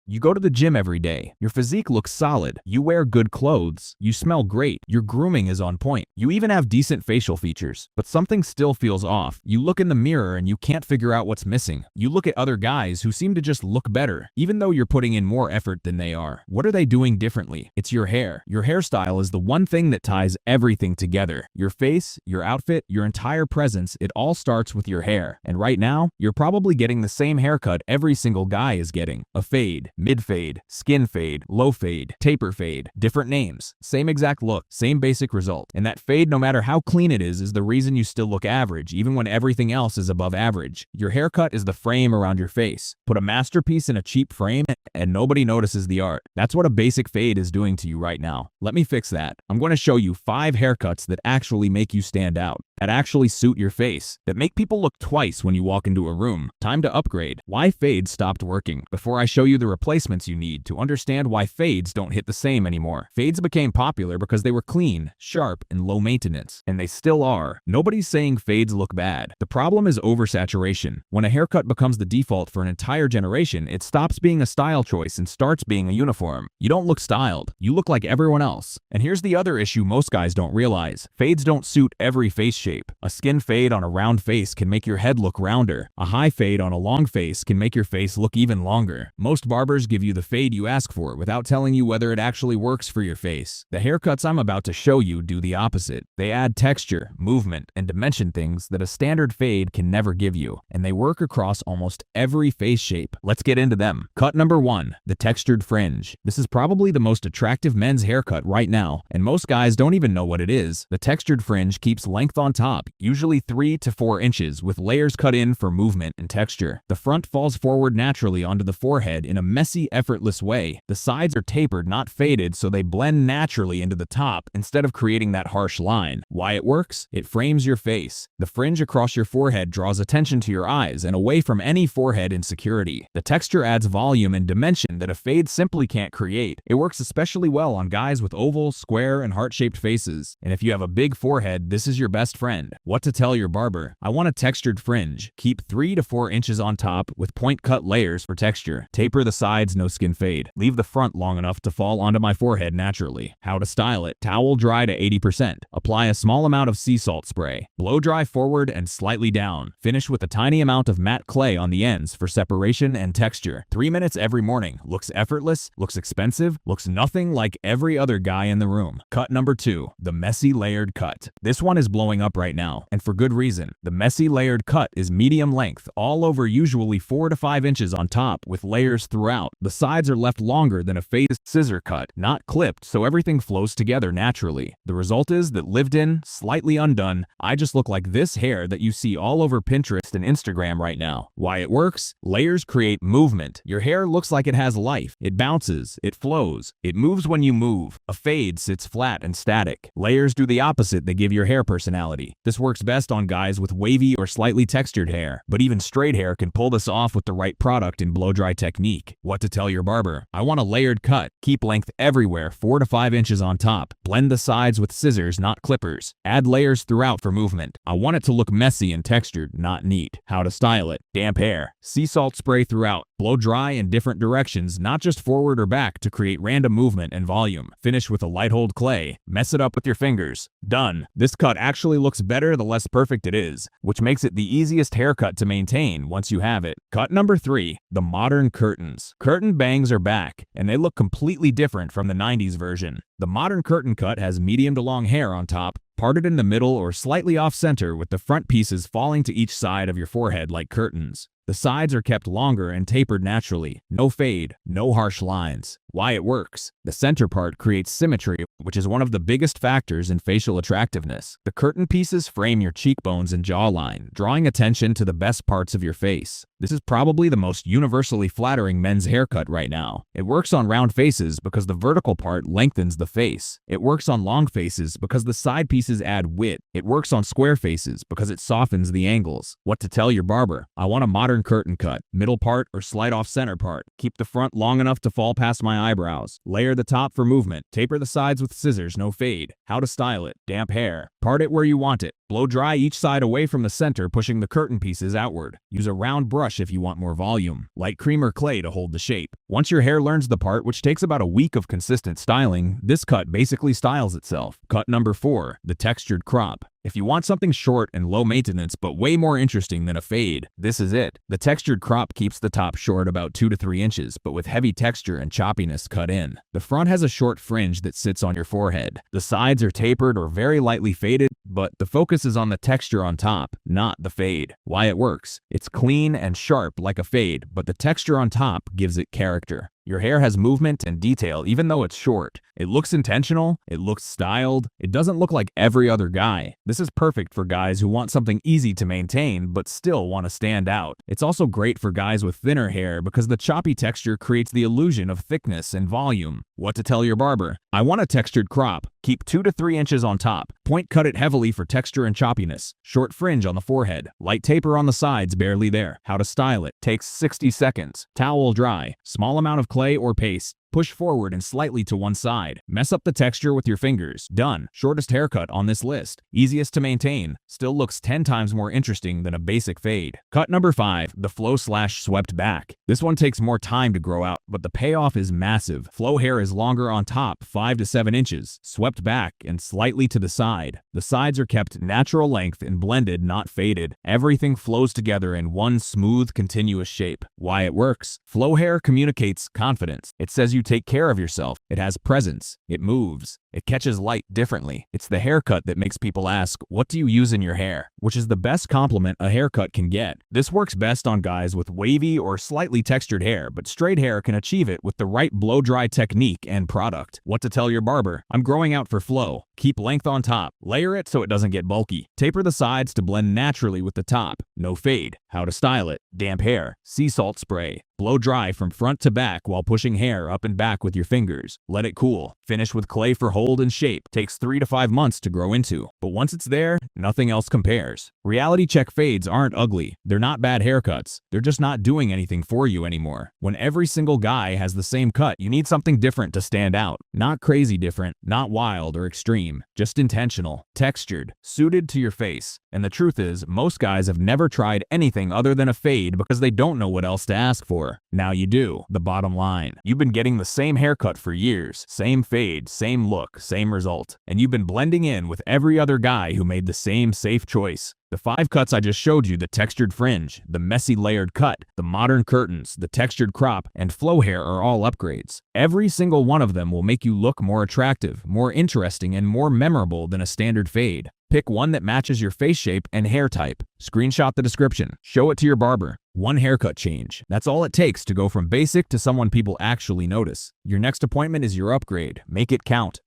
You go to the gym every day. Your physique looks solid. You wear good clothes. You smell great. Your grooming is on point. You even have decent facial features. But something still feels off. You look in the mirror and you can't figure out what's missing. You look at other guys who seem to just look better, even though you're putting in more effort than they are. What are they doing differently? It's your hair. Your hairstyle is the one thing that ties everything together. Your face, your outfit, your entire presence, it all starts with your hair. And right now, you're probably getting the same haircut every single guy is getting. A fade, mid-fade, skin fade, low fade, taper fade, different names, same exact look, same basic result. And that fade, no matter how clean it is the reason you still look average, even when everything else is above average. Your haircut is the frame around your face. Put a masterpiece in a cheap frame and nobody notices the art. That's what a basic fade is doing to you right now. Let me fix that. I'm going to show you 5 haircuts that actually make you stand out, that actually suit your face, that make people look twice when you walk into a room. Time to upgrade. Why fades stopped working. Before I show you the replacements you need to understand why fades don't hit the same anymore. Fades became popular because they were clean, sharp, and low maintenance. And they still are. Nobody's saying fades look bad. The problem is oversaturation. When a haircut becomes the default for an entire generation, it stops being a style choice and starts being a uniform. You don't look styled. You look like everyone else. And here's the other issue most guys don't realize. Fades don't suit every face shape. A skin fade on a round face can make your head look rounder. A high fade on a long face can make your face look even longer. Most barbers give you the fade you ask for without telling you whether it actually works for your face. The haircuts I'm about to show you do the opposite. They add texture, movement, and dimension things that a standard fade can never give you. And they work across almost every face shape. Let's get into them. Cut number 1, the textured fringe. This is probably the most attractive men's haircut right now, and most guys don't even know what it is. The textured fringe keeps length on top, usually 3 to 4 inches, with layers cut in for movement and texture. The front falls forward naturally onto the forehead in a messy, effortless way. The sides are tapered, not faded, so they blend naturally into the top instead of creating that harsh line. Why it works? It frames your face. The fringe across your forehead draws attention to your eyes and away from any forehead insecurity. The texture adds volume and dimension that a fade simply can't create. It works especially well on guys with oval, square, and heart-shaped faces. And if you have a big forehead, this is your best friend. What to tell your barber? I want a textured fringe. Keep 3 to 4 inches on top with point-cut layers for texture. Taper the sides, no skin fade. Leave the front long enough to fall onto my forehead naturally. How to style it? Towel dry to 80%. Apply a small amount of sea salt spray. Blow dry forward and slightly down. Finish with a tiny amount of matte clay on the ends for separation and texture. 3 minutes every morning. Looks effortless, looks expensive, looks nothing like every other guy in the room. Cut number 2, the messy layered cut. This one is blowing up right now, and for good reason. The messy layered cut is medium length, all over, usually 4 to 5 inches on top, with layers throughout. The sides are left longer than a fade scissor cut, not clipped, so everything flows together naturally. The result is that lived in, slightly undone, I just look like this hair that you see all over Pinterest and Instagram right now. Why it works? Layers create movement. Your hair looks like it has life. It bounces, it flows, it moves when you move. A fade sits flat and static. Layers do the opposite, they give your hair personality. This works best on guys with wavy or slightly textured hair, but even straight hair can pull this off with the right product and blow-dry technique. What to tell your barber? I want a layered cut. Keep length everywhere, 4 to 5 inches on top. Blend the sides with scissors, not clippers. Add layers throughout for movement. I want it to look messy and textured, not neat. How to style it? Damp hair. Sea salt spray throughout. Blow dry in different directions, not just forward or back, to create random movement and volume. Finish with a light hold clay. Mess it up with your fingers. Done. This cut actually looks better the less perfect it is, which makes it the easiest haircut to maintain once you have it. Cut number 3, the modern curtains. Curtain bangs are back, and they look completely different from the 90s version. The modern curtain cut has medium to long hair on top, parted in the middle or slightly off-center, with the front pieces falling to each side of your forehead like curtains. The sides are kept longer and tapered naturally. No fade, no harsh lines. Why it works? The center part creates symmetry, which is one of the biggest factors in facial attractiveness. The curtain pieces frame your cheekbones and jawline, drawing attention to the best parts of your face. This is probably the most universally flattering men's haircut right now. It works on round faces because the vertical part lengthens the face. It works on long faces because the side pieces add width. It works on square faces because it softens the angles. What to tell your barber? I want a modern modern curtain cut, middle part or slide off center part. Keep the front long enough to fall past my eyebrows. Layer the top for movement. Taper the sides with scissors, no fade. How to style it. Damp hair. Part it where you want it. Blow dry each side away from the center, pushing the curtain pieces outward. Use a round brush if you want more volume. Light cream or clay to hold the shape. Once your hair learns the part, which takes about a week of consistent styling, this cut basically styles itself. Cut number 4, the textured crop. If you want something short and low maintenance but way more interesting than a fade, this is it. The textured crop keeps the top short about 2 to 3 inches, but with heavy texture and choppiness cut in. The front has a short fringe that sits on your forehead. The sides are tapered or very lightly faded, but the focus is on the texture on top, not the fade. Why it works. It's clean and sharp like a fade, but the texture on top gives it character. Your hair has movement and detail even though it's short. It looks intentional, it looks styled, it doesn't look like every other guy. This is perfect for guys who want something easy to maintain but still want to stand out. It's also great for guys with thinner hair because the choppy texture creates the illusion of thickness and volume. What to tell your barber? I want a textured crop. Keep 2 to 3 inches on top. Point cut it heavily for texture and choppiness. Short fringe on the forehead. Light taper on the sides, barely there. How to style it? Takes 60 seconds. Towel dry. Small amount of clay or paste. Push forward and slightly to one side. Mess up the texture with your fingers. Done. Shortest haircut on this list. Easiest to maintain. Still looks 10 times more interesting than a basic fade. Cut number 5, the flow/swept back. This one takes more time to grow out, but the payoff is massive. Flow hair is longer on top, 5 to 7 inches, swept back and slightly to the side. The sides are kept natural length and blended, not faded. Everything flows together in one smooth, continuous shape. Why it works? Flow hair communicates confidence. It says you take care of yourself. It has presence. It moves. It catches light differently. It's the haircut that makes people ask, what do you use in your hair? Which is the best compliment a haircut can get. This works best on guys with wavy or slightly textured hair, but straight hair can achieve it with the right blow-dry technique and product. What to tell your barber? I'm growing out for flow. Keep length on top. Layer it so it doesn't get bulky. Taper the sides to blend naturally with the top. No fade. How to style it? Damp hair. Sea salt spray. Blow dry from front to back while pushing hair up and back with your fingers. Let it cool. Finish with clay for hold and shape. Takes 3 to 5 months to grow into. But once it's there, nothing else compares. Reality check fades aren't ugly. They're not bad haircuts. They're just not doing anything for you anymore. When every single guy has the same cut, you need something different to stand out. Not crazy different, not wild or extreme. Just intentional, textured, suited to your face. And the truth is, most guys have never tried anything other than a fade because they don't know what else to ask for. Now you do. The bottom line. You've been getting the same haircut for years. Same fade, same look, same result. And you've been blending in with every other guy who made the same safe choice. The 5 cuts I just showed you, the textured fringe, the messy layered cut, the modern curtains, the textured crop, and flow hair are all upgrades. Every single one of them will make you look more attractive, more interesting, and more memorable than a standard fade. Pick one that matches your face shape and hair type. Screenshot the description. Show it to your barber. One haircut change. That's all it takes to go from basic to someone people actually notice. Your next appointment is your upgrade. Make it count.